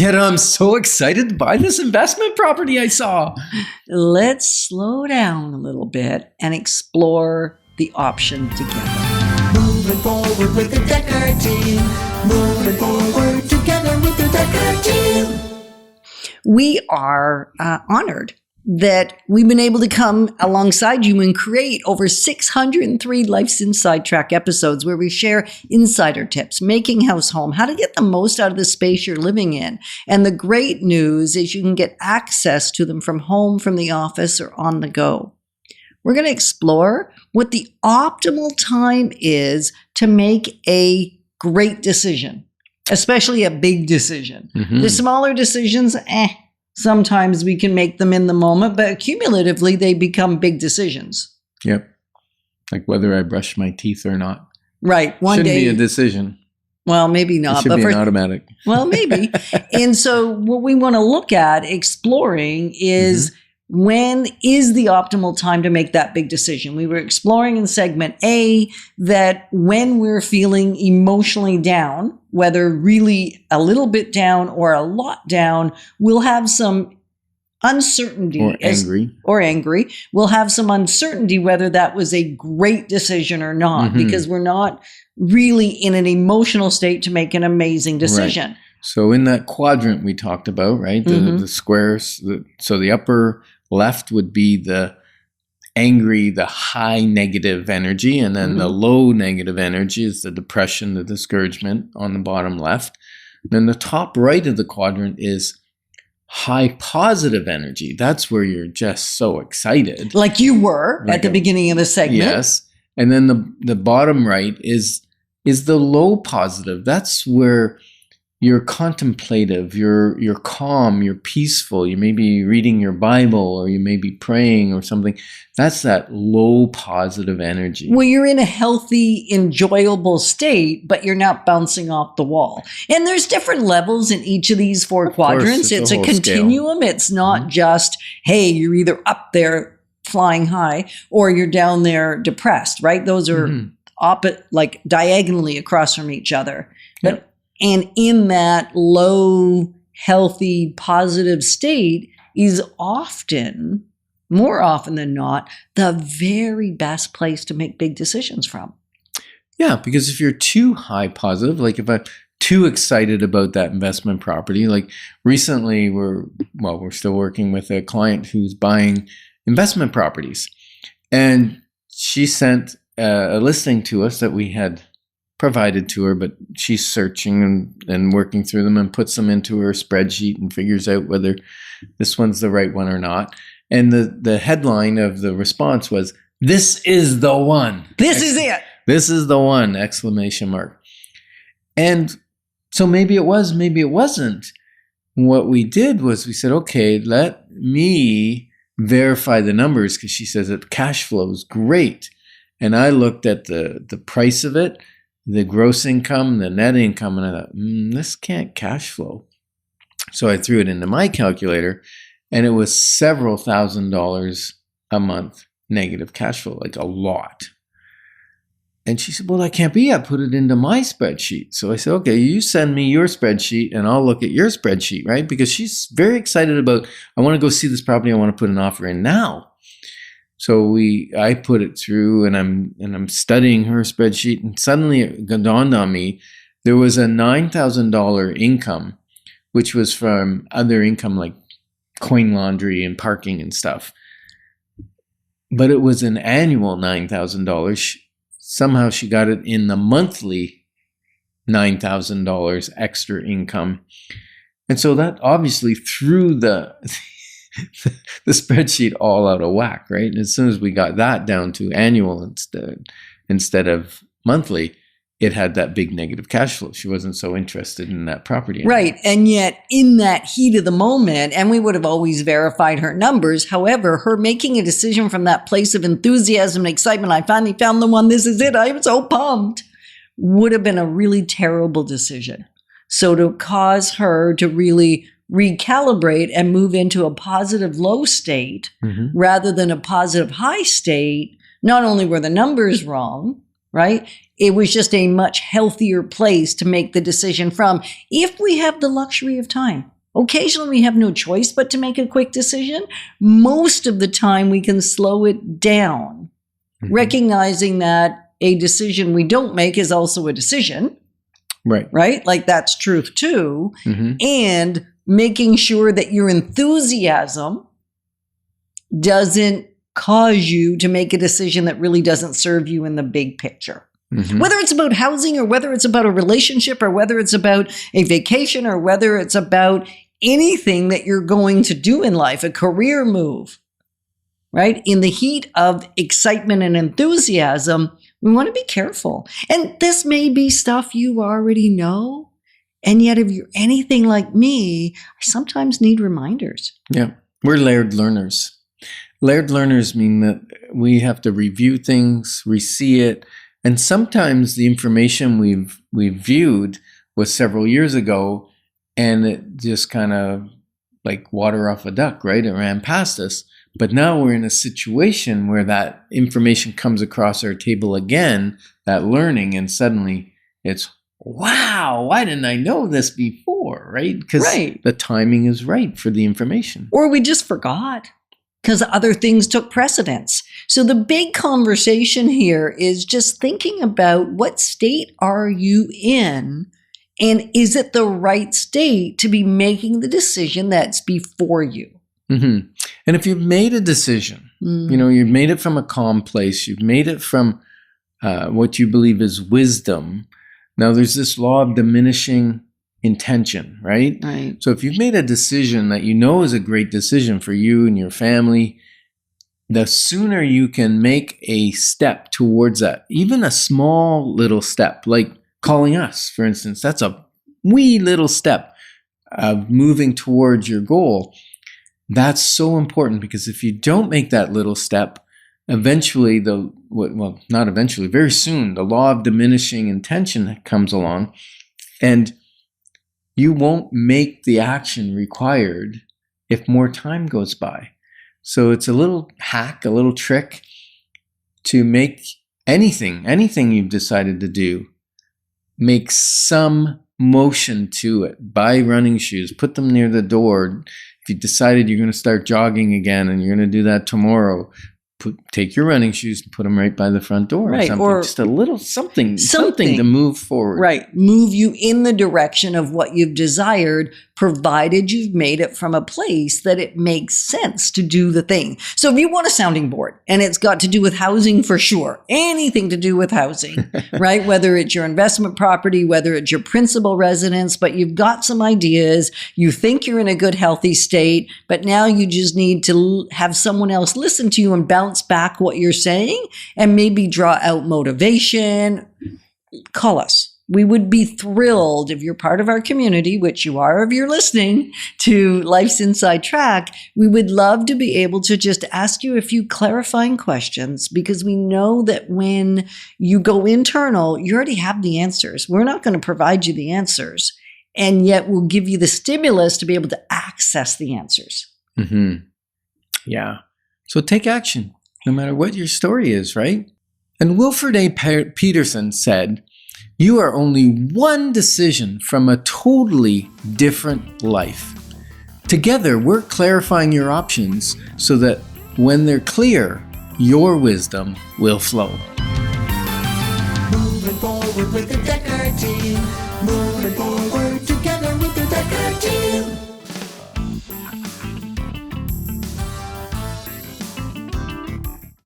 Yet I'm so excited to buy this investment property I saw. Let's slow down a little bit and explore the option together. Moving forward with the Dekker Team. Moving forward together with the Dekker Team. We are honored that we've been able to come alongside you and create over 603 Life's Inside Track episodes where we share insider tips, making house home, how to get the most out of the space you're living in. And the great news is you can get access to them from home, from the office, or on the go. We're going to explore what the optimal time is to make a great decision, especially a big decision. Mm-hmm. The smaller decisions, sometimes we can make them in the moment, but cumulatively they become big decisions. Yep. Like whether I brush my teeth or not. Right. One Shouldn't day. be a decision. Well, maybe not. It should be an automatic. Well, maybe. And so what we want to look at exploring is when is the optimal time to make that big decision? We were exploring in segment A that when we're feeling emotionally down, whether really a little bit down or a lot down, we'll have some uncertainty. Or angry. We'll have some uncertainty whether that was a great decision or not, because we're not really in an emotional state to make an amazing decision. Right. So in that quadrant we talked about, right, the squares, so the upper left would be the angry, the high negative energy, and then the low negative energy is the depression, the discouragement on the bottom left. Then the top right of the quadrant is high positive energy. That's where you're just so excited. Like you were at the beginning of the segment. Yes. And then the bottom right is the low positive. That's where you're contemplative, you're calm, you're peaceful, you may be reading your Bible or you may be praying or something. That's that low positive energy. Well, you're in a healthy, enjoyable state, but you're not bouncing off the wall. And there's different levels in each of these four quadrants. It's a continuum. Scale. It's not just, hey, you're either up there flying high or you're down there depressed, right? Those are like diagonally across from each other. But and in that low, healthy, positive state is often, more often than not, the very best place to make big decisions from. Yeah, because if you're too high positive, like if I'm too excited about that investment property, like recently we're still working with a client who's buying investment properties. And she sent a listing to us that we had provided to her, but she's searching and working through them and puts them into her spreadsheet and figures out whether this one's the right one or not. And the headline of the response was, "This is the one. This is it. This is the one!" Exclamation mark. And so maybe it was, maybe it wasn't. What we did was we said, okay, let me verify the numbers, because she says that cash flow is great. And I looked at the price of it, the gross income, the net income, and I thought, this can't cash flow. So I threw it into my calculator, and it was several $1,000s a month negative cash flow, like a lot. And she said, well, that can't be. I put it into my spreadsheet. So I said, okay, you send me your spreadsheet and I'll look at your spreadsheet, right? Because she's very excited about, I want to go see this property. I want to put an offer in now. So I put it through and I'm studying her spreadsheet, and suddenly it dawned on me there was a $9,000 income, which was from other income like coin laundry and parking and stuff. But it was an annual $9,000. Somehow she got it in the monthly $9,000 extra income. And so that obviously threw the spreadsheet all out of whack, right? And as soon as we got that down to annual instead of monthly, it had that big negative cash flow. She wasn't so interested in that property anymore. Right. And yet in that heat of the moment, and we would have always verified her numbers. However, her making a decision from that place of enthusiasm and excitement, I finally found the one, this is it, I am so pumped, would have been a really terrible decision. So to cause her to really recalibrate and move into a positive low state rather than a positive high state, not only were the numbers wrong, right? It was just a much healthier place to make the decision from if we have the luxury of time. Occasionally we have no choice but to make a quick decision. Most of the time we can slow it down, recognizing that a decision we don't make is also a decision. Right. Right? Like that's truth too. And making sure that your enthusiasm doesn't cause you to make a decision that really doesn't serve you in the big picture. Whether it's about housing or whether it's about a relationship or whether it's about a vacation or whether it's about anything that you're going to do in life, a career move, right? In the heat of excitement and enthusiasm, we want to be careful. And this may be stuff you already know. And yet, if you're anything like me, I sometimes need reminders. Yeah. We're layered learners. Layered learners mean that we have to review things, re-see it. And sometimes the information we've viewed was several years ago, and it just kind of like water off a duck, right? It ran past us. But now we're in a situation where that information comes across our table again, that learning, and suddenly it's, wow, why didn't I know this before, right? Because the timing is right for the information. Or we just forgot because other things took precedence. So the big conversation here is just thinking about what state are you in, and is it the right state to be making the decision that's before you? And if you've made a decision, you know, you've made it from a calm place, you've made it from what you believe is wisdom. Now there's this law of diminishing intention, right? So if you've made a decision that you know is a great decision for you and your family, the sooner you can make a step towards that, even a small little step, like calling us, for instance, that's a wee little step of moving towards your goal. That's so important, because if you don't make that little step, eventually not eventually, very soon, the law of diminishing intention comes along, and you won't make the action required if more time goes by. So it's a little hack, a little trick to make anything you've decided to do, make some motion to it. Buy running shoes, put them near the door. If you decided you're going to start jogging again and you're going to do that tomorrow, take your running shoes and put them right by the front door. Right. Or just a little something to move forward. Right. Move you in the direction of what you've desired, provided you've made it from a place that it makes sense to do the thing. So if you want a sounding board and it's got to do with housing for sure, anything to do with housing, right? Whether it's your investment property, whether it's your principal residence, but you've got some ideas, you think you're in a good, healthy state, but now you just need to have someone else listen to you and bounce back what you're saying and maybe draw out motivation. Call us. We would be thrilled if you're part of our community, which you are if you're listening to Life's Inside Track. We would love to be able to just ask you a few clarifying questions, because we know that when you go internal, you already have the answers. We're not going to provide you the answers, and yet we'll give you the stimulus to be able to access the answers. Yeah. So take action, no matter what your story is, right? And Wilfred A. Peterson said, "You are only one decision from a totally different life. Together, we're clarifying your options so that when they're clear, your wisdom will flow." Moving forward with the Dekker Team. Moving forward together with the Dekker Team.